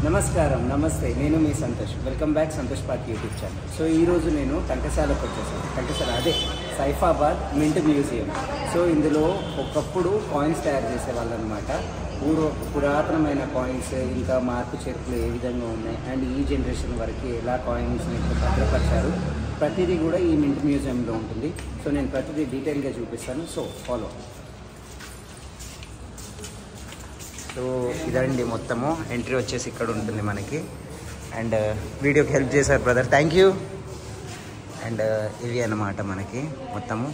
నమస్కారం, నమస్తే. నేను మీ Santosh. Welcome back Santosh park YouTube channel. So ఈరోజు నేను టంకశాలకు వచ్చేసాను. టంకశాల అదే సైఫాబాద్ మింట్ మ్యూజియం. సో ఇందులో ఒకప్పుడు కాయిన్స్ తయారు చేసేవాళ్ళు అనమాట. పురాతనమైన కాయిన్స్, ఇంకా మార్పు చేర్పులు ఏ విధంగా ఉన్నాయి అండ్ ఈ జనరేషన్ వరకు ఎలా కాయిన్స్ని భద్రపరిచారు, ప్రతిదీ కూడా ఈ మింట్ మ్యూజియంలో ఉంటుంది. సో నేను ప్రతిదీ డీటెయిల్గా చూపిస్తాను. So follow. సో ఇదండి మొత్తము ఎంట్రీ వచ్చేసి ఇక్కడ ఉంటుంది మనకి. అండ్ వీడియోకి హెల్ప్ చేశారు బ్రదర్, థ్యాంక్ యూ. అండ్ ఇవి అన్నమాట మనకి మొత్తము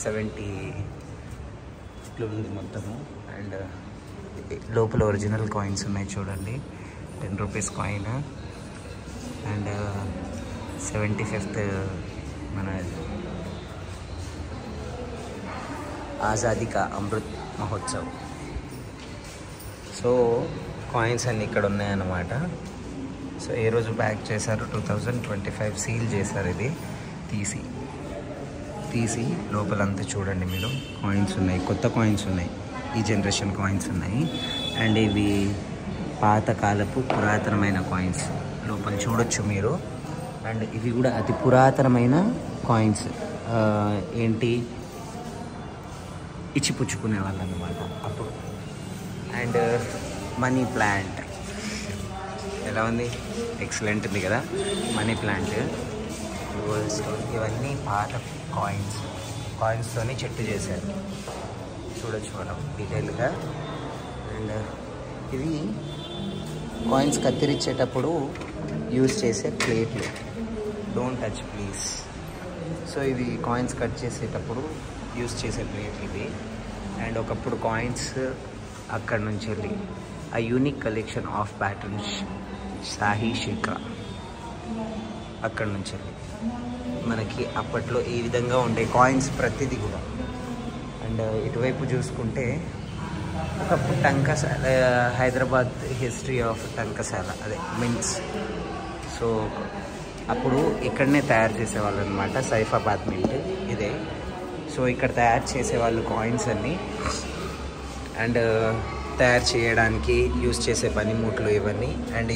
70 ఇట్లా ఉంది మొత్తము. అండ్ లోపల ఒరిజినల్ కాయిన్స్ ఉన్నాయి చూడండి. 10 రూపీస్ కాయిన్ అండ్ 75th మన ఆజాదీ కా అమృత్ మహోత్సవ్. సో కాయిన్స్ అన్నీ ఇక్కడ ఉన్నాయన్నమాట. సో ఏ రోజు బ్యాక్ చేశారు, 2025 సీల్ చేశారు. ఇది తీసి లోపలంతా చూడండి మీరు. కాయిన్స్ ఉన్నాయి, కొత్త కాయిన్స్ ఉన్నాయి, ఈ జనరేషన్ కాయిన్స్ ఉన్నాయి. అండ్ ఇవి పాతకాలపు పురాతనమైన కాయిన్స్ లోపల చూడొచ్చు మీరు. అండ్ ఇవి కూడా అతి పురాతనమైన కాయిన్స్. ఏంటి, ఇచ్చిపుచ్చుకునే వాళ్ళు అన్నమాట అప్పుడు. అండ్ మనీ ప్లాంట్ ఎలా ఉంది, ఎక్సలెంట్ ఉంది కదా మనీ ప్లాంట్. ఇవన్నీ పాత కాయిన్స్తోనే చెట్టు చేశారు, చూడొచ్చు మనం డీటెయిల్గా. అండ్ ఇవి కాయిన్స్ కత్తిరించేటప్పుడు యూజ్ చేసే ప్లేట్లు, డోంట్ టచ్ ప్లీజ్. సో ఇవి కాయిన్స్ కట్ చేసేటప్పుడు యూజ్ చేసే ప్లేట్లు ఇవి. అండ్ ఒకప్పుడు కాయిన్స్ అక్కడ నుంచి వెళ్ళి ఆ unique collection of patterns Shahi Shikra అక్కడ నుంచి వెళ్ళి మనకి అప్పట్లో ఈ విధంగా ఉండే కాయిన్స్ ప్రతిదీ కూడా. అండ్ ఇటువైపు చూసుకుంటే ఒకప్పుడు టంకశాల, హైదరాబాద్ హిస్టరీ ఆఫ్ టంకశాల, అదే మింట్స్. సో అప్పుడు ఇక్కడనే తయారు చేసేవాళ్ళు అనమాట, సైఫాబాద్ మింట్ ఇదే. సో ఇక్కడ తయారు చేసేవాళ్ళు కాయిన్స్ అన్నీ. అండ్ తయారు చేయడానికి యూజ్ చేసే పనిముట్లు ఇవన్నీ. అండ్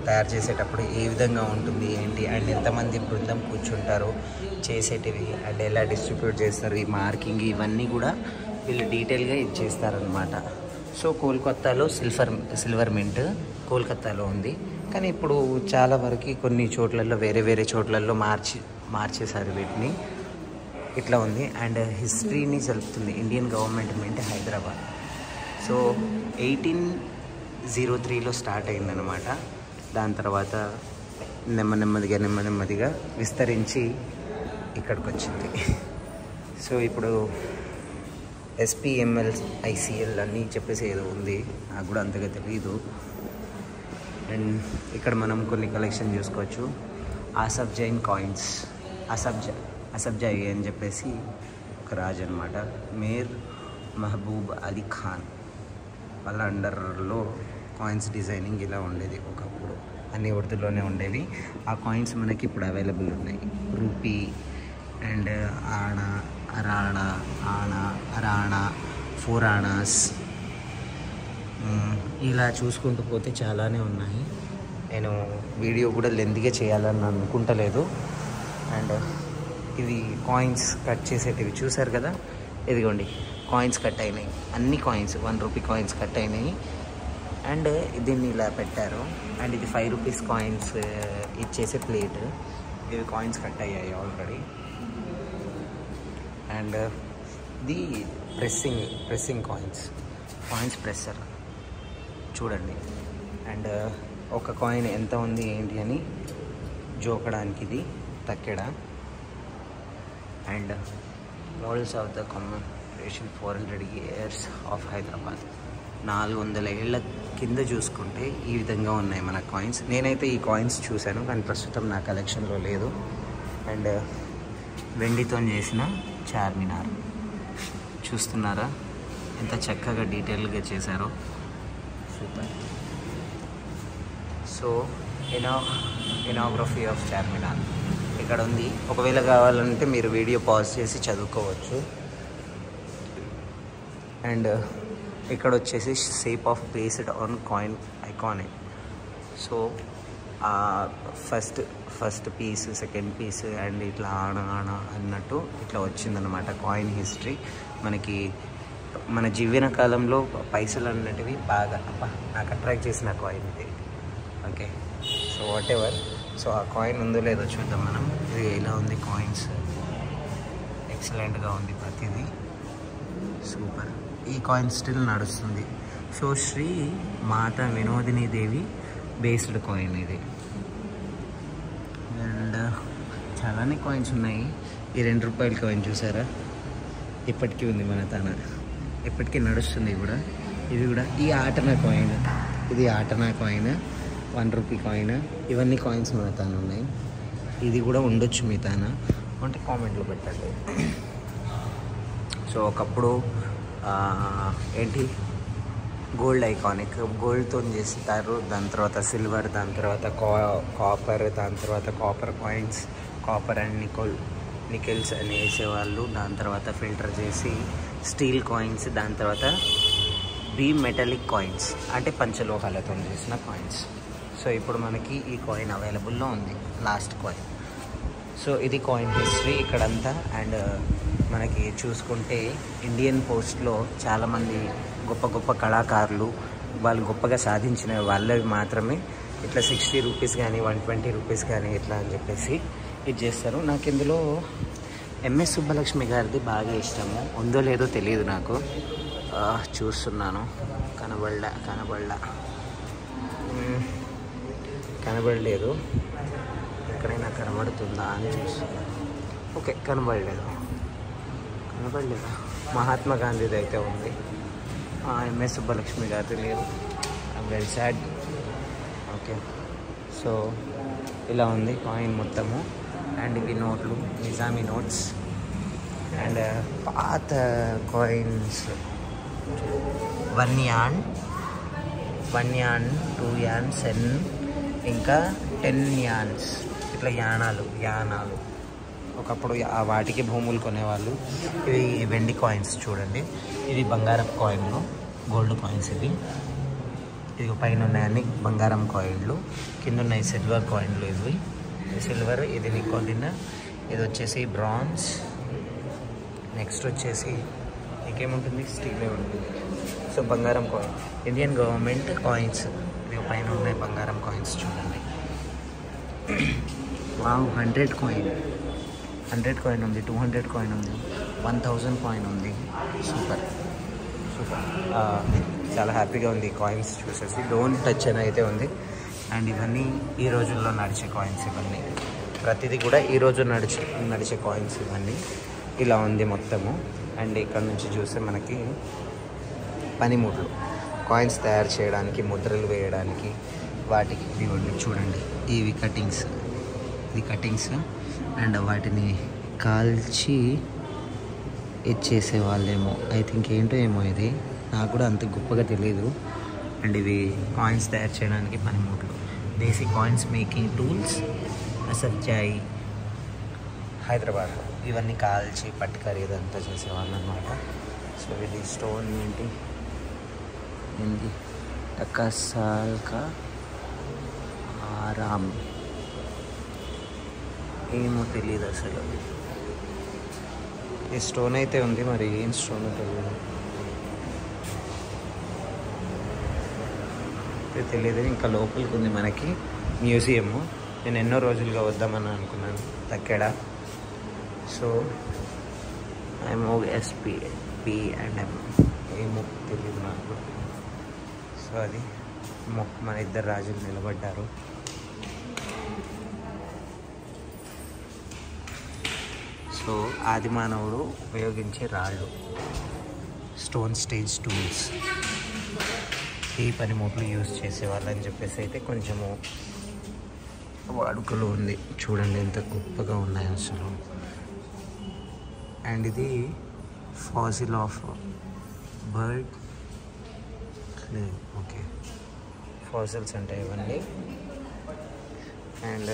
తయారు చేసేటప్పుడు ఏ విధంగా ఉంటుంది ఏంటి, అండ్ ఎంతమంది బృందం కూర్చుంటారు చేసేటివి, అండ్ ఎలా డిస్ట్రిబ్యూట్ చేస్తారు, ఈ మార్కింగ్ ఇవన్నీ కూడా వీళ్ళు డీటెయిల్గా ఇది చేస్తారనమాట. సో కోల్కత్తాలో సిల్వర్ మింట్ కోల్కత్తాలో ఉంది. కానీ ఇప్పుడు చాలా వరకు కొన్ని చోట్లలో వేరే చోట్లలో మార్చేశారు వీటిని. ఇట్లా ఉంది. అండ్ హిస్టరీని జరుపుతుంది Indian government mint Hyderabad. So 1803లో స్టార్ట్ అయిందనమాట. దాని తర్వాత నెమ్మదిగా విస్తరించి ఇక్కడికి వచ్చింది. సో ఇప్పుడు SPML ICL అని చెప్పేసి ఏదో ఉంది, నాకు కూడా అంతగా తెలియదు. అండ్ ఇక్కడ మనం కొన్ని కలెక్షన్ చూసుకోవచ్చు. ఆసఫ్ జైన్ కాయిన్స్, అసఫ్జాయి అని చెప్పేసి ఒక రాజు అనమాట. మీర్ మహబూబ్ అలీ ఖాన్ వాళ్ళ అండర్లో కాయిన్స్ డిజైనింగ్ ఇలా ఉండేది ఒకప్పుడు. అన్ని ఉర్దూలోనే ఉండేవి. ఆ కాయిన్స్ మనకి ఇప్పుడు అవైలబుల్ ఉన్నాయి. రూపీ అండ్ ఆనా, అరాణా, 4 ఆనాస్, ఇలా చూసుకుంటూ పోతే చాలానే ఉన్నాయి. నేను వీడియో కూడా లెంత్గా చేయాలని అనుకుంటలేదు. అండ్ ఇవి కాయిన్స్ కట్ చేసేటివి చూసారు కదా, ఇదిగోండి కాయిన్స్ కట్ అయినాయి, అన్ని కాయిన్స్ 1 రూపీ కాయిన్స్ కట్ అయినాయి. అండ్ దీన్ని ఇలా పెట్టారు. అండ్ ఇది 5 రూపీస్ కాయిన్స్ ఇచ్చేసే ప్లేట్. ఇవి కాయిన్స్ కట్ అయ్యాయి ఆల్రెడీ. అండ్ ఇది ప్రెస్సింగ్ కాయిన్స్ ప్రెస్సర్ చూడండి. అండ్ ఒక కాయిన్ ఎంత ఉంది ఏంటి అని జోకడానికి ఇది తక్కెడ. And models of the communication 400 years of Hyderabad. 400 ఏళ్ళ కింద చూసుకుంటే ఈ విధంగా ఉన్నాయి మన కాయిన్స్. నేనైతే ఈ కాయిన్స్ చూశాను, కానీ ప్రస్తుతం నా కలెక్షన్లో లేదు. అండ్ వెండితో చేసిన చార్మినార్ చూస్తున్నారా, ఎంత చక్కగా డీటెయిల్గా చేశారో, సూపర్. సో ఇనాగ్రఫీ ఆఫ్ చార్మినార్ ఇక్కడ ఉంది. ఒకవేళ కావాలంటే మీరు వీడియో పాజ్ చేసి చదువుకోవచ్చు. అండ్ ఇక్కడ వచ్చేసి shape of based on coin iconic. So first piece, second piece and ఇట్లా ఆడ అన్నట్టు ఇట్లా వచ్చిందనమాట కాయిన్ హిస్టరీ. మనకి మన జీవన కాలంలో పైసలు అన్నటివి బాగా నాకు అట్రాక్ట్ చేసిన కాయిన్ ఇది. Okay, so what ever. So ఆ కాయిన్ ఉందో లేదో చూద్దాం మనం. ఇది ఎలా ఉంది కాయిన్స్, ఎక్సలెంట్గా ఉంది ప్రతిదీ, సూపర్. ఈ కాయిన్ స్టిల్ నడుస్తుంది. సో శ్రీ మాత వినోదిని దేవి బేస్డ్ కాయిన్ ఇది. అండ్ చాలానే కాయిన్స్ ఉన్నాయి. ఈ ₹2 కాయిన్ చూసారా, ఇప్పటికీ ఉంది మన తన, ఇప్పటికీ నడుస్తుంది కూడా. ఇది కూడా ఈ ఆటనా కాయిన్, ఇది ఆటనా కాయిన్, ₹1 కాయిన్. ఇవన్నీ కాయిన్స్ మన తాను ఉన్నాయి. ఇది కూడా ఉండొచ్చు మీ తాన అంటే కామెంట్లో పెట్టండి. సో ఒకప్పుడు ఏంటి గోల్డ్ ఐకానిక్, గోల్డ్తో చేస్తారు. దాని తర్వాత సిల్వర్, దాని తర్వాత కాపర్, దాని తర్వాత కాపర్ కాయిన్స్, కాపర్ అండ్ నికెల్స్ అని వేసేవాళ్ళు. దాని తర్వాత ఫిల్టర్ చేసి స్టీల్ కాయిన్స్, దాని తర్వాత మెటాలిక్ కాయిన్స్ అంటే పంచలోహాలతో చేసిన కాయిన్స్. సో ఇప్పుడు మనకి ఈ కాయిన్ అవైలబుల్లో ఉంది, లాస్ట్ కాయిన్. సో ఇది కాయిన్ హిస్టరీ ఇక్కడంతా. అండ్ మనకి చూసుకుంటే ఇండియన్ పోస్ట్లో చాలామంది గొప్ప గొప్ప కళాకారులు, వాళ్ళు గొప్పగా సాధించిన వాళ్ళవి మాత్రమే ఇట్లా ₹60 కానీ ₹120 కానీ ఇట్లా అని చెప్పేసి ఇది చేస్తారు. నాకు ఇందులో ఎంఎస్ సుబ్బలక్ష్మి గారిది బాగా ఇష్టము. ఉందో లేదో తెలియదు నాకు, చూస్తున్నాను, కనబడలేదు. ఎక్కడైనా కనబడుతుందా అని చూస్తున్నాను. ఓకే, కనబడలేదా? మహాత్మా గాంధీది అయితే ఉంది, ఎంఎస్ సుబ్బలక్ష్మి గారిది లేదు. I'm very sad. Okay, so ఇలా ఉంది కాయిన్ మొత్తము. అండ్ ఇవి నోట్లు, నిజామీ నోట్స్. అండ్ పాత కాయిన్స్ 1 యాన్, 2 యాన్స్, ఇంకా 10 యాన్స్, ఇట్లా యానాలు. ఒకప్పుడు వాటికి భూములు కొనేవాళ్ళు. ఇవి వెండి కాయిన్స్ చూడండి. ఇది బంగారం కాయిన్లు, గోల్డ్ కాయిన్స్. ఇది పైన ఉన్నాయని బంగారం కాయిన్లు, కింద ఉన్నాయి సిల్వర్ కాయిన్లు. ఇవి సిల్వర్, ఇది నికోలిన్, ఇది వచ్చేసి బ్రాంజ్. నెక్స్ట్ వచ్చేసి ఇంకేముంటుంది, స్టీలే ఉంటుంది. సో బంగారం కాయిన్, ఇండియన్ గవర్నమెంట్ కాయిన్స్. ఇది పైన ఉన్నాయి బంగారం కాయిన్స్ చూడండి. 100 కాయిన్ ఉంది, 200 కాయిన్ ఉంది, 1000 కాయిన్ ఉంది. సూపర్. చాలా హ్యాపీగా ఉంది కాయిన్స్ చూసేసి. డోంట్ టచ్ అని అయితే ఉంది. అండ్ ఇవన్నీ ఈ రోజుల్లో నడిచే కాయిన్స్. ఇవన్నీ ప్రతిదీ కూడా ఈ రోజు నడిచే కాయిన్స్ ఇవన్నీ. ఇలా ఉంది మొత్తము. అండ్ ఇక్కడ నుంచి చూస్తే మనకి పనిముట్లు, కాయిన్స్ తయారు చేయడానికి, ముద్రలు వేయడానికి, వాటికి ఇవన్నీ చూడండి. ఇవి కటింగ్స్, ఇది కటింగ్స్. అండ్ వాటిని కాల్చి ఇచ్చేసే వాళ్ళేమో, ఐ థింక్ ఏంటో ఏమో ఇది, నాకు కూడా అంత గొప్పగా తెలియదు. అండ్ ఇవి కాయిన్స్ తయారు చేయడానికి పనిముట్లు. దేశీ కాయిన్స్ మేకింగ్ టూల్స్, అసర్జాయి, హైదరాబాద్. ఇవన్నీ కాల్చి పట్టుకరి ఇదంతా చేసేవాళ్ళు అనమాట. సో ఇది స్టోన్ ఏంటి టకసాల్కా ఆరామ్, ఏమో తెలియదు అసలు. ఈ స్టోన్ అయితే ఉంది, మరి ఏం స్టోన్ తెలియదు. ఇంకా లోపలికి ఉంది మనకి మ్యూజియము. నేను ఎన్నో రోజులుగా వద్దామని అనుకున్నాను తక్కెడ. సో MOSP అండ్ ఏమో తెలియదు నాకు. సో అది మన ఇద్దరు రాజులు నిలబడ్డారు. సో ఆది మానవుడు ఉపయోగించే రాళ్ళు, స్టోన్ స్టేజ్ టూల్స్, ఈ పనిముట్లు యూజ్ చేసేవాళ్ళు అని చెప్పేసి అయితే కొంచెము వాడుకలో ఉంది. చూడండి ఎంత గొప్పగా ఉన్నాయి అసలు. అండ్ ఇది fossil of bird. Okay, fossils అంటే ఇవన్నీ. అండ్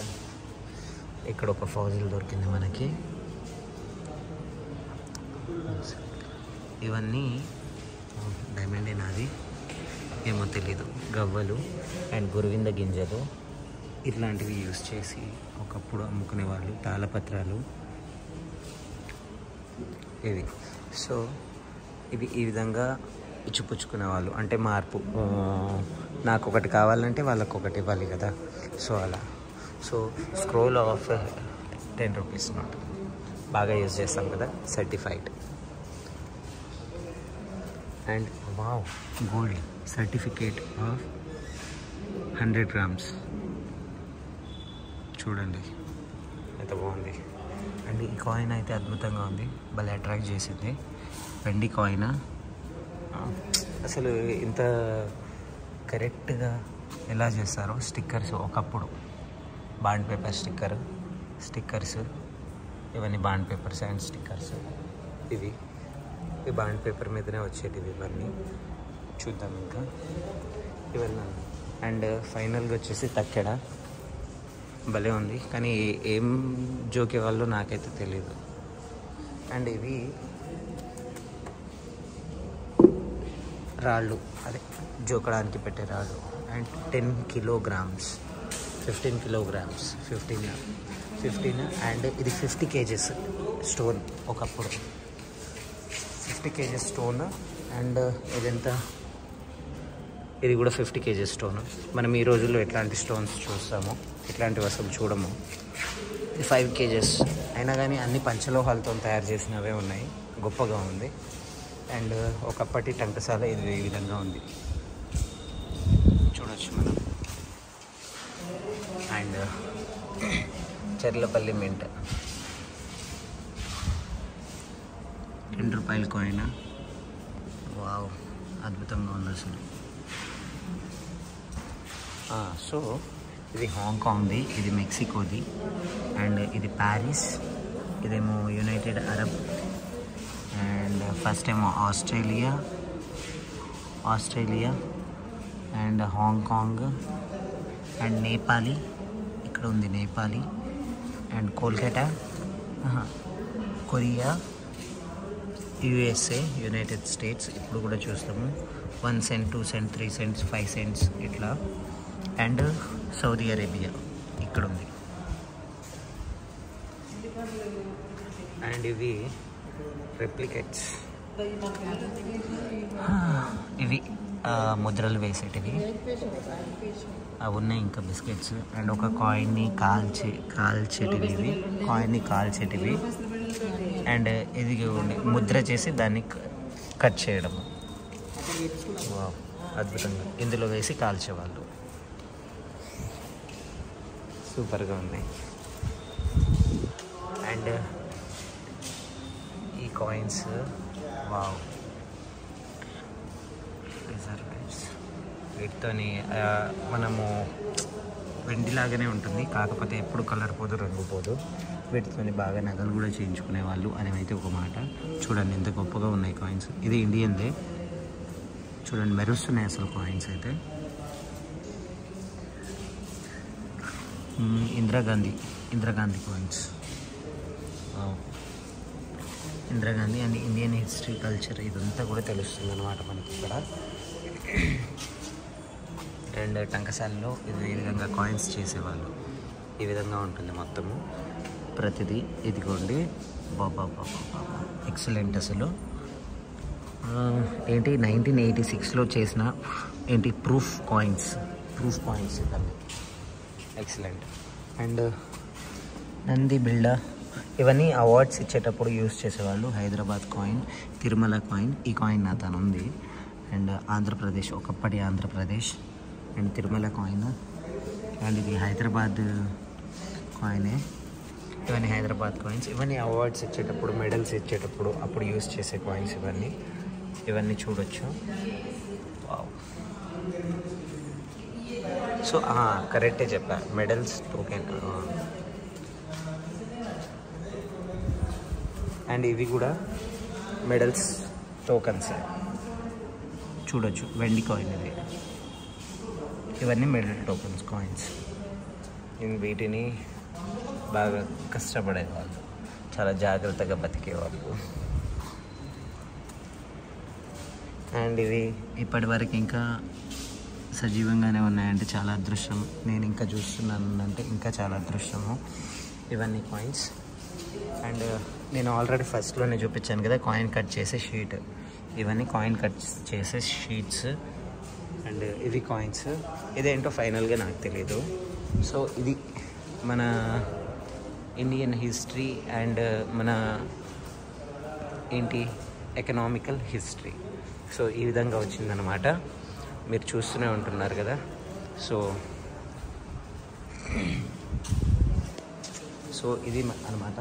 ఇక్కడ ఒక ఫాసిల్ దొరికింది మనకి. ఇవన్నీ డైమండ్ నాది ఏమో తెలీదు. గవ్వలు అండ్ గురువింద గింజలు ఇట్లాంటివి యూస్ చేసి ఒకప్పుడు అమ్ముకునే వాళ్ళు. తాళపత్రాలు ఇవి. సో ఇవి ఈ విధంగా ఇచ్చిపుచ్చుకునే వాళ్ళు. అంటే మార్పు, నాకు ఒకటి కావాలంటే వాళ్ళకు ఒకటి ఇవ్వాలి కదా. సో అలా. So scroll of 10 rupees note బాగా యూజ్ చేస్తాం కదా, certified. And wow, gold certificate of 100 grams. చూడండి ఎంత బాగుంది. అండ్ ఈ కాయిన్ అయితే అద్భుతంగా ఉంది, భలే అట్రాక్ట్ చేసింది. వెండి కాయిన్. అసలు ఇంత కరెక్ట్గా ఎలా చేస్తారో. స్టిక్కర్స్ ఒకప్పుడు బాండ్ పేపర్ స్టిక్కర్స్ ఇవన్నీ బాండ్ పేపర్స్ అండ్ స్టిక్కర్స్. ఇవి ఈ బాండ్ పేపర్ మీదనే వచ్చేటివి ఇవన్నీ. చూద్దాం ఇంకా ఇవన్నీ. అండ్ ఫైనల్గా వచ్చేసి తక్కెడ భలే ఉంది, కానీ ఏం జోకే వాళ్ళు నాకైతే తెలీదు. అండ్ ఇవి రాళ్ళు, అదే జోకడానికి పెట్టే రాళ్ళు. అండ్ 10 kilograms, 15 kilograms, 15 అండ్ ఇది 50 kgs స్టోన్. ఒకప్పుడు 50 kgs స్టోన్. అండ్ ఇదెంత, ఇది కూడా 50 kgs స్టోన్. మనం ఈ రోజుల్లో ఎట్లాంటి స్టోన్స్ చూస్తామో ఇట్లాంటివి అసలు చూడము. ఇది 5 kgs అయినా కానీ అన్ని పంచలోహాలతో తయారు చేసినవే ఉన్నాయి. గొప్పగా ఉంది. అండ్ ఒకప్పటి టంకసాల ఇది ఈ విధంగా ఉంది, చూడొచ్చు మనం. అండ్ చెర్లపల్లి మింట్ 10 రూపాయల కాయిన్. వావ్, అద్భుతంగా ఉంది అసలు. సో ఇది హాంకాంగ్ది, ఇది మెక్సికోది, అండ్ ఇది ప్యారిస్, ఇదేమో యునైటెడ్ అరబ్, అండ్ ఫస్ట్ ఏమో Australia and Hong Kong and Nepali. ఇక్కడ ఉంది Nepali. And Kolkata, Korea, USA, United states. ఇప్పుడు కూడా చూస్తాము 1 cent, 2 cent, 3 cents, 5 cents ఇట్లా. అండ్ సౌదీ అరేబియా ఇక్కడ ఉంది. అండ్ ఇవి రెప్లికేట్స్, ఇవి ముద్రలు వేసేటివి అవి ఉన్నాయి. ఇంకా బిస్కెట్స్. అండ్ ఒక కాయిన్ని కాల్చేటివి, ఇవి కాయిన్ని కాల్చేటివి. అండ్ ఇది ముద్ర చేసి దాన్ని కట్ చేయడం. అద్భుతంగా ఇందులో వేసి కాల్చేవాళ్ళు. సూపర్గా ఉన్నాయి. అండ్ ఈ కాయిన్స్ వావ్, రిజర్వేట్స్. వీటితోని మనము వెండిలాగానే ఉంటుంది, కాకపోతే ఎప్పుడు కలర్ పోదు, రంగు పోదు. వీటితోని బాగా నగలు కూడా చేయించుకునే వాళ్ళు అని అయితే ఒక మాట. చూడండి ఎంత గొప్పగా ఉన్నాయి కాయిన్స్. ఇది ఇండియన్దే. చూడండి మెరుస్తున్నాయి అసలు కాయిన్స్ అయితే. Indira Gandhi coins. Indira Gandhi and Indian history, culture ఇదంతా కూడా తెలుస్తుంది అన్నమాట మనకి ఇక్కడ. అండ్ టంకసాలలో ఇది ఈ విధంగా కాయిన్స్ చేసేవాళ్ళు. ఈ విధంగా ఉంటుంది మొత్తము ప్రతిదీ. ఇదిగోండి, బాబా ఎక్సలెంట్ అసలు. ఏంటి 1986లో చేసిన ఏంటి ప్రూఫ్ కాయిన్స్ ఇవన్నీ ఎక్సలెంట్. అండ్ నంది బిళ్ళ, ఇవన్నీ అవార్డ్స్ ఇచ్చేటప్పుడు యూస్ చేసేవాళ్ళు. Hyderabad coin, Tirumala coin. ఈ కాయిన్ నా తను ఉంది. అండ్ ఆంధ్రప్రదేశ్, ఒకప్పటి Andhra Pradesh and Tirumala coin. And ఇది హైదరాబాద్ కాయినే. ఇవన్నీ హైదరాబాద్ కాయిన్స్. ఇవన్నీ అవార్డ్స్ ఇచ్చేటప్పుడు, మెడల్స్ ఇచ్చేటప్పుడు అప్పుడు యూస్ చేసే కాయిన్స్ ఇవన్నీ చూడొచ్చు. సో కరెక్టే చెప్పా, మెడల్స్, టోకెన్. అండ్ ఇవి కూడా మెడల్స్, టోకన్స్ చూడొచ్చు. వెండి కాయిన్ ఇది. ఇవన్నీ మెడల్ టోకన్స్, కాయిన్స్. వీటిని బాగా కష్టపడేవాళ్ళు, చాలా జాగ్రత్తగా బతికేవాళ్ళు. అండ్ ఇవి ఇప్పటివరకు ఇంకా సజీవంగానే ఉన్నాయంటే చాలా అదృష్టం. నేను ఇంకా చూస్తున్నాను అంటే ఇంకా చాలా అదృష్టము. ఇవన్నీ కాయిన్స్. అండ్ నేను ఆల్రెడీ ఫస్ట్లోనే చూపించాను కదా కాయిన్ కట్ చేసే షీట్. ఇవన్నీ కాయిన్ కట్ చేసే షీట్స్. అండ్ ఇవి కాయిన్స్. ఇదేంటో ఫైనల్గా నాకు తెలీదు. సో ఇది మన ఇండియన్ హిస్టరీ అండ్ మన ఏంటి ఎకనామికల్ హిస్టరీ. సో ఈ విధంగా వచ్చిందనమాట. మీరు చూస్తూనే ఉంటున్నారు కదా. సో ఇది అనమాట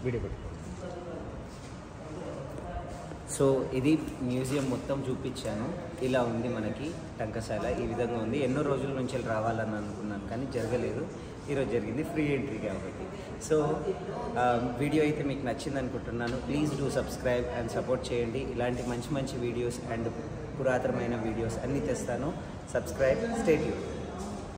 వీడియో పెట్టుకో. సో ఇది మ్యూజియం మొత్తం చూపించాను. ఇలా ఉంది మనకి టంకశాల. ఈ విధంగా ఉంది. ఎన్నో రోజుల నుంచి రావాలని అనుకున్నాను కానీ జరగలేదు. ఈరోజు జరిగింది, ఫ్రీ ఎంట్రీ కాబట్టి. సో వీడియో అయితే మీకు నచ్చింది అనుకుంటున్నాను. Please do subscribe and support చేయండి. ఇలాంటి మంచి మంచి వీడియోస్ అండ్ పురాతనమైన వీడియోస్ అన్నీ తెస్తాను. Subscribe, stay tuned.